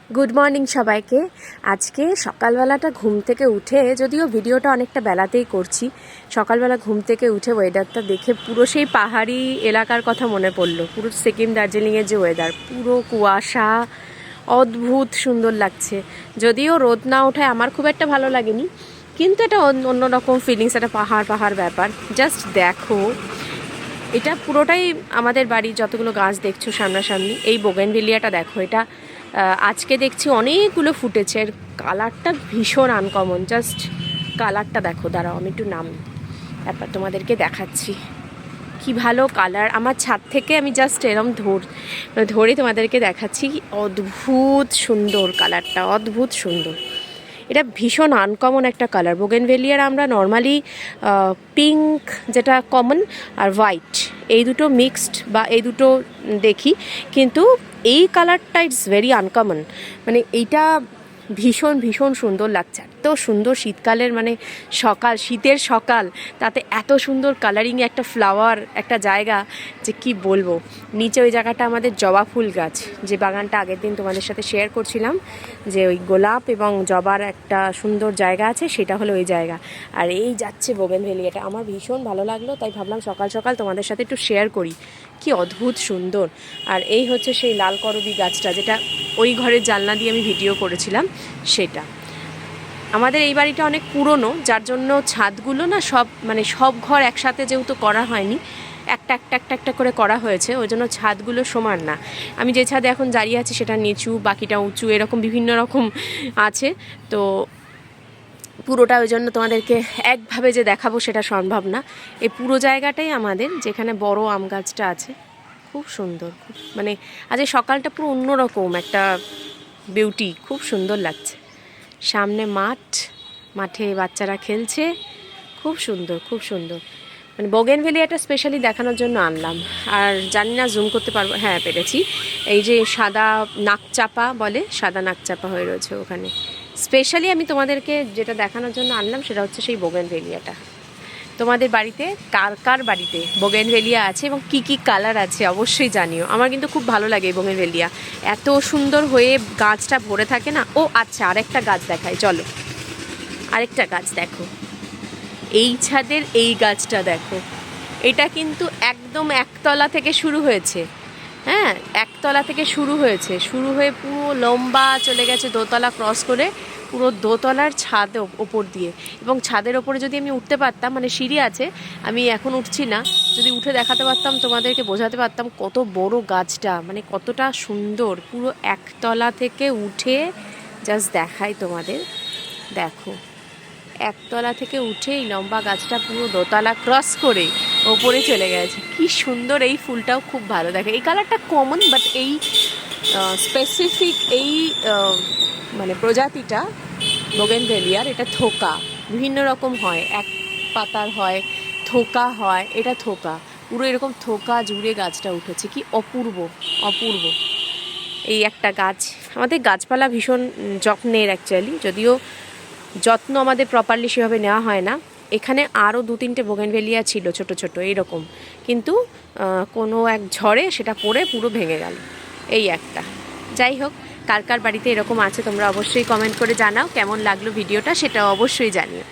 Good morning সবাইকে। আজকে সকালবেলাটা ঘুম থেকে উঠে, যদিও ভিডিওটা অনেকটা বেলাতেই করছি, সকালবেলা ঘুম থেকে উঠে ওয়েদারটা দেখে পুরো সেই পাহাড়ি এলাকার কথা মনে পড়লো। পুরো সিকিম দার্জিলিংয়ের যে ওয়েদার, পুরো কুয়াশা, অদ্ভুত সুন্দর লাগছে। যদিও রোদ না ওঠায় আমার খুব একটা ভালো লাগেনি, কিন্তু এটা অন্যরকম ফিলিংস, একটা পাহাড় পাহাড় ব্যাপার। জাস্ট দেখো, এটা পুরোটাই আমাদের বাড়ির যতগুলো গাছ দেখছো সামনাসামনি, এই বোগেনভিলিয়াটা দেখো, এটা আজকে দেখছি অনেকগুলো ফুটেছে। এর কালারটা ভীষণ আনকমন, জাস্ট কালারটা দেখো। দাঁড়াও আমি একটু নাম ব্যাপার তোমাদেরকে দেখাচ্ছি, কি ভালো কালার। আমার ছাদ থেকে আমি জাস্ট এরম ধরে তোমাদেরকে দেখাচ্ছি। অদ্ভুত সুন্দর কালারটা, অদ্ভুত সুন্দর। এটা ভীষণ আনকমন একটা কালার। বোগেনভেলিয়ার আমরা নর্মালি পিঙ্ক যেটা কমন আর হোয়াইট, এই দুটো মিক্সড বা এই দুটো দেখি, কিন্তু এই কালারটা ইটস ভেরি আনকমন। মানে এইটা ভীষণ ভীষণ সুন্দর লাগছে। এত সুন্দর শীতকালের, মানে সকাল, শীতের সকাল, তাতে এত সুন্দর কালারিং একটা ফ্লাওয়ার, একটা জায়গা যে কি বলবো। নিচে ওই জায়গাটা আমাদের জবা ফুল গাছ, যে বাগানটা আগের দিন তোমাদের সাথে শেয়ার করছিলাম, যে ওই গোলাপ এবং জবার একটা সুন্দর জায়গা আছে, সেটা হলো ওই জায়গা। আর এই যাচ্ছে বোগেনভেলিয়াটা, আমার ভীষণ ভালো লাগলো, তাই ভাবলাম সকাল সকাল তোমাদের সাথে একটু শেয়ার করি। কি অদ্ভুত সুন্দর। আর এই হচ্ছে সেই লাল করবী গাছটা, যেটা ওই ঘরের জানলা দিয়ে আমি ভিডিও করেছিলাম, সেটা। আমাদের এই বাড়িটা অনেক পুরনো, যার জন্য ছাদগুলো না সব ঘর একসাথে যেহেতু করা হয়নি, একটা একটা একটা একটা করে করা হয়েছে, ওই জন্য ছাদগুলো সমান না। আমি যে ছাদে এখন দাঁড়িয়ে আছি সেটা নিচু, বাকিটা উঁচু, এরকম বিভিন্ন রকম আছে। তো পুরোটা ওই জন্য তোমাদেরকে একভাবে যে দেখাবো সেটা সম্ভব না। এই পুরো জায়গাটাই আমাদের, যেখানে বড় আম গাছটা আছে, খুব সুন্দর। খুব মানে আজ এই সকালটা পুরো অন্যরকম একটা বিউটি, খুব সুন্দর লাগছে। সামনে মাঠে বাচ্চারা খেলছে, খুব সুন্দর খুব সুন্দর। মানে বোগেনভেলিয়াটা স্পেশালি দেখানোর জন্য আনলাম। আর জানি না জুম করতে পারবো, হ্যাঁ পেরেছি। এই যে সাদা নাকচাপা বলে, সাদা নাকচাপা হয়ে রয়েছে ওখানে। স্পেশালি আমি তোমাদেরকে যেটা দেখানোর জন্য আনলাম সেটা হচ্ছে সেই বোগেনভেলিয়াটা। তোমাদের বাড়িতে কার কার বাড়িতে বোগেনভেলিয়া আছে এবং কি কি কালার আছে অবশ্যই জানিও। আমার কিন্তু খুব ভালো লাগে এই বোগেনভেলিয়া, এত সুন্দর হয়ে গাছটা ভরে থাকে না। ও আচ্ছা, আরেকটা গাছ দেখাই, চলো। আরেকটা গাছ দেখো, এই ছাদের এই গাছটা দেখো। এটা কিন্তু একদম একতলা থেকে শুরু হয়েছে। হ্যাঁ, একতলা থেকে শুরু হয়ে পুরো লম্বা চলে গেছে, দোতলা ক্রস করে পুরো দোতলার ছাদ ওপর দিয়ে। এবং ছাদের ওপরে যদি আমি উঠতে পারতাম, মানে সিঁড়ি আছে, আমি এখন উঠছি না, যদি উঠে দেখাতে পারতাম তোমাদেরকে, বোঝাতে পারতাম কত বড় গাছটা, মানে কতটা সুন্দর। পুরো একতলা থেকে উঠে জাস্ট দেখাই তোমাদের, দেখো, একতলা থেকে উঠে এই লম্বা গাছটা পুরো দোতলা ক্রস করে ওপরে চলে গেছে। কি সুন্দর। এই ফুলটাও খুব ভালো দেখে, এই কালারটা কমন, বাট এই স্পেসিফিক এই মানে প্রজাতিটা বোগেনভেলিয়ার, এটা থোকা, বিভিন্ন রকম হয়, এক পাতার হয়, থোকা হয়, এটা থোকা, পুরো এরকম থোকা জুড়ে গাছটা উঠেছে। কি অপূর্ব অপূর্ব এই একটা গাছ। আমাদের গাছপালা ভীষণ যত্নের অ্যাকচুয়ালি, যদিও যত্ন আমাদের প্রপারলি সেভাবে নেওয়া হয় না। এখানে আরও 2-3টে বোগেনভেলিয়া ছিল ছোট ছোট এইরকম, কিন্তু কোনো এক ঝড়ে সেটা পড়ে পুরো ভেঙে গেল, এই একটা। যাই হোক, কার কার বাড়িতে এরকম আছে তোমরা অবশ্যই কমেন্ট করে জানাও। কেমন লাগলো ভিডিওটা সেটা অবশ্যই জানিও।